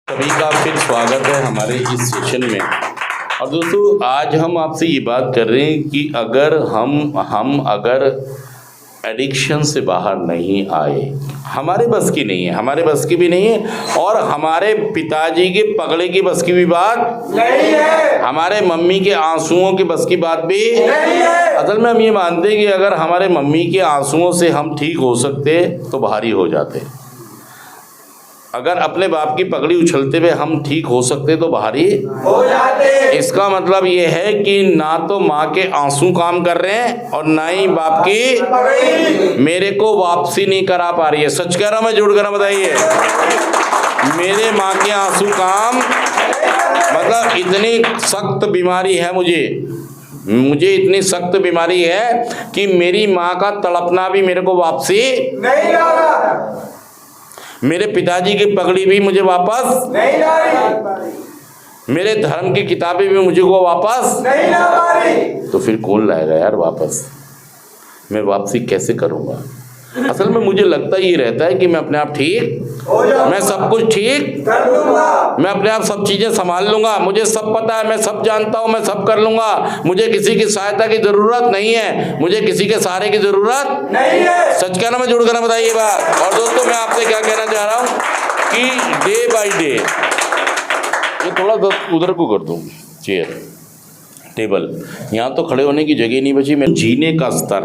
सभी का फिर स्वागत है हमारे इस सेशन में। और दोस्तों, आज हम आपसे ये बात कर रहे हैं कि अगर हम अगर एडिक्शन से बाहर नहीं आए, हमारे बस की नहीं है, हमारे बस की भी नहीं है, और हमारे पिताजी के पगड़े की बस की भी बात नहीं है, हमारे मम्मी के आंसुओं की बस की बात भी नहीं है। असल में हम ये मानते हैं कि अगर हमारे मम्मी के आंसुओं से हम ठीक हो सकते तो भारी हो जाते, अगर अपने बाप की पगड़ी उछलते हुए हम ठीक हो सकते तो भारी हो जाते। इसका मतलब ये है कि ना तो माँ के आंसू काम कर रहे हैं और ना ही बाप की मेरे को वापसी नहीं करा पा रही है। सच कह रहा हूं मैं, झूठ कह रहा हूं? बताइए। मेरे माँ के आंसू काम, मतलब इतनी सख्त बीमारी है मुझे इतनी सख्त बीमारी है कि मेरी माँ का तड़पना भी मेरे को वापसी नहीं आ रहा, मेरे पिताजी की पगड़ी भी मुझे वापस नहीं ला रही, मेरे धर्म की किताबें भी मुझे को वापस नहीं ला रही, तो फिर कौन लाएगा यार वापस? मैं वापसी कैसे करूंगा? असल में मुझे लगता ये रहता है कि मैं अपने आप ठीक हो जाऊंगा, मैं सब कुछ ठीक कर लूंगा, मैं अपने आप सब चीजें संभाल लूंगा, मुझे सब पता है, मैं सब जानता हूं, मैं सब कर लूंगा, मुझे किसी की सहायता की जरूरत नहीं है, मुझे किसी के सहारे की जरूरत नहीं है। सच कहना मैं झूठ कहना? बताइए बात। और दोस्तों, मैं आपसे क्या कहना चाह रहा हूँ कि डे बाई डे, ये थोड़ा उधर को कर दूँ चेयर टेबल, यहाँ तो खड़े होने की जगह नहीं बची। मैं जीने का स्तर,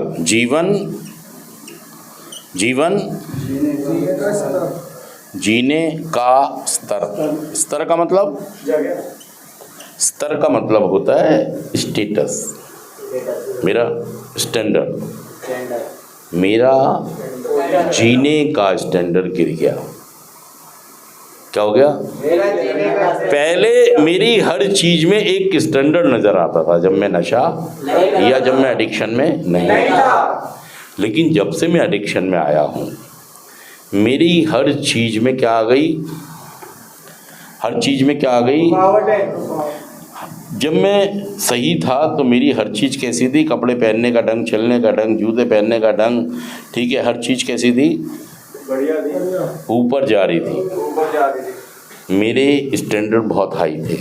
जीने का स्तर का मतलब, स्तर का मतलब होता है स्टेटस, मेरा स्टैंडर्ड, मेरा जीने का स्टैंडर्ड गिर गया। क्या हो गया? पहले मेरी हर चीज में एक स्टैंडर्ड नजर आता था जब मैं नशा या जब मैं एडिक्शन में नहीं था, लेकिन जब से मैं एडिक्शन में आया हूँ मेरी हर चीज में क्या आ गई? हर चीज में क्या आ गई? जब मैं सही था तो मेरी हर चीज कैसी थी? कपड़े पहनने का ढंग, चलने का ढंग, जूते पहनने का ढंग, ठीक है, हर चीज कैसी थी? ऊपर जा रही थी। मेरे स्टैंडर्ड बहुत हाई थे।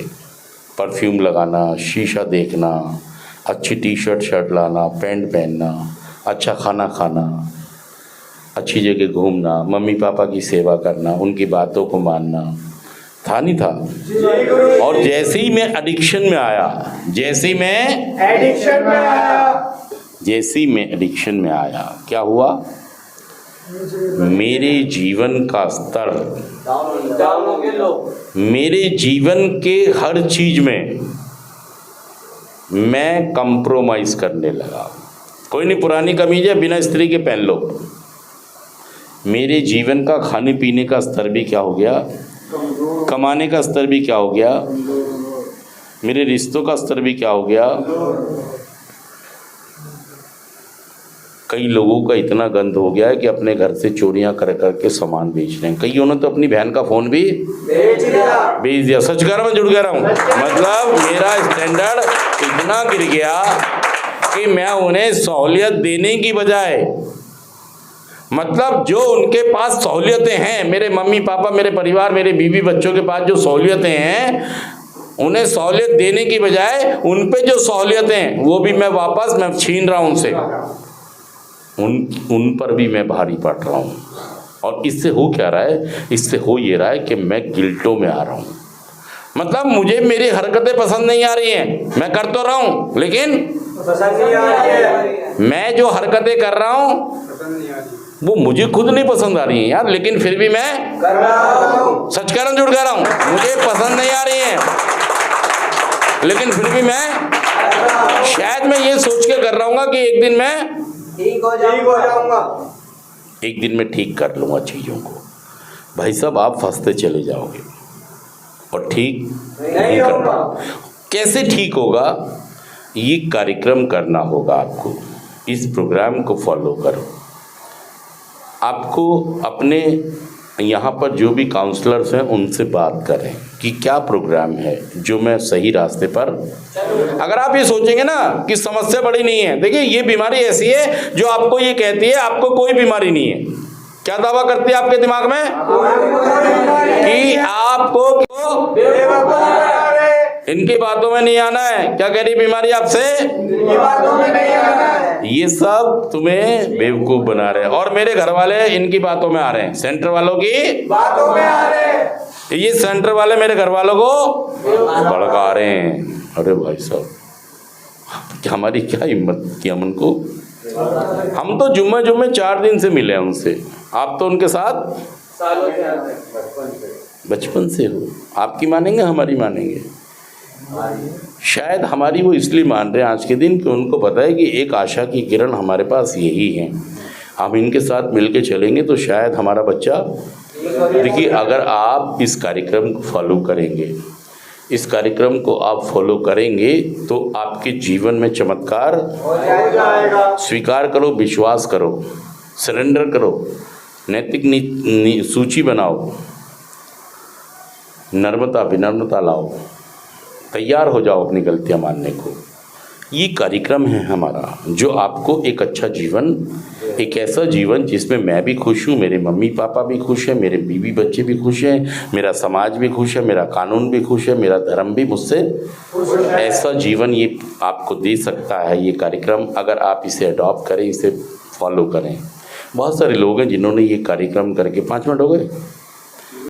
परफ्यूम लगाना, शीशा देखना, अच्छी टी शर्ट लाना, पैंट पहनना, अच्छा खाना खाना, अच्छी जगह घूमना, मम्मी पापा की सेवा करना, उनकी बातों को मानना, था नहीं था? और जैसे ही मैं एडिक्शन में आया, जैसे ही मैं एडिक्शन में आया, क्या हुआ? मेरे जीवन का स्तर, मेरे जीवन के हर चीज में मैं कंप्रोमाइज करने लगा। कोई नहीं, पुरानी कमीज है, बिना स्त्री के पहन लो। मेरे जीवन का खाने पीने का स्तर भी क्या हो गया? कमाने का स्तर भी क्या हो गया? मेरे रिश्तों का स्तर भी क्या हो गया? कई लोगों का इतना गंद हो गया है कि अपने घर से चोरियां कर करके सामान बेच रहे हैं। कईयों ने तो अपनी बहन का फोन भी बेच दिया। सच कह रहा हूं, झूठ कह रहा हूं? मतलब मेरा स्टैंडर्ड इतना गिर गया कि मैं उन्हें सहूलियत देने की बजाय, मतलब जो उनके पास सहूलियतें हैं, मेरे मम्मी पापा, मेरे परिवार, मेरे बीवी बच्चों के पास जो सहूलियतें हैं, उन्हें सहूलियत देने की बजाय उन पे जो सहूलियतें हैं वो भी मैं छीन रहा हूं उनसे, उन पर भी मैं भारी पड़ रहा हूं। और इससे हो क्या रहा है? इससे हो ये रहा है कि मैं गिल्टों में आ रहा हूं। मतलब मुझे मेरी हरकतें पसंद नहीं आ रही हैं, मैं कर तो रहा हूं लेकिन पसंद नहीं आ रही है। मैं जो हरकतें कर रहा हूं वो मुझे खुद नहीं पसंद आ रही हैं यार, लेकिन फिर भी मैं कर रहा हूं। सच कह रहा हूं, झूठ कह रहा हूं? मुझे पसंद नहीं आ रही है लेकिन फिर भी मैं, शायद मैं ये सोच के कर रहा हूँ कि एक दिन मैं ठीक हो जाऊंगा, एक दिन मैं ठीक कर लूंगा चीजों को। भाई साहब, आप फंसते चले जाओगे और ठीक नहीं होगा। कैसे ठीक होगा? ये कार्यक्रम करना होगा आपको, इस प्रोग्राम को फॉलो करो। आपको अपने यहाँ पर जो भी काउंसलर्स हैं उनसे बात करें कि क्या प्रोग्राम है जो मैं सही रास्ते पर। अगर आप ये सोचेंगे ना कि समस्या बड़ी नहीं है, देखिए ये बीमारी ऐसी है जो आपको ये कहती है आपको कोई बीमारी नहीं है। क्या दावा करती है आपके दिमाग में कि आपको इनकी बातों में नहीं आना है। क्या कह रही बीमारी आपसे? इनकी बातों में नहीं आना है। ये सब तुम्हें बेवकूफ बना रहे हैं, और मेरे घर वाले इनकी बातों में आ रहे हैं, सेंटर वालों की बातों में आ रहे हैं। ये सेंटर वाले मेरे घर वालों को भड़का रहे हैं। अरे भाई साहब, हमारी क्या हिम्मत की हम उनको, हम तो जुम्मे 4 दिन से मिले हैं उनसे, आप तो उनके साथ सालों से आते हैं, बचपन से हो। आपकी मानेंगे, हमारी मानेंगे? शायद हमारी वो इसलिए मान रहे हैं आज के दिन कि उनको पता है कि एक आशा की किरण हमारे पास यही है, हम इनके साथ मिलके चलेंगे तो शायद हमारा बच्चा। देखिए, अगर आप इस कार्यक्रम को फॉलो करेंगे, इस कार्यक्रम को आप फॉलो करेंगे तो आपके जीवन में चमत्कार हो जाएगा। स्वीकार करो, विश्वास करो, सरेंडर करो, नैतिक सूची बनाओ, नम्रता विनम्रता लाओ, तैयार हो जाओ अपनी गलतियां मानने को। ये कार्यक्रम है हमारा जो आपको एक अच्छा जीवन, एक ऐसा जीवन जिसमें मैं भी खुश हूँ, मेरे मम्मी पापा भी खुश हैं, मेरे बीवी बच्चे भी खुश हैं, मेरा समाज भी खुश है, मेरा कानून भी खुश है, मेरा धर्म भी मुझसे ऐसा जीवन ये आपको दे सकता है। ये कार्यक्रम अगर आप इसे अडॉप्ट करें, इसे फॉलो करें। बहुत सारे लोग हैं जिन्होंने ये कार्यक्रम करके 5 मिनट हो गए।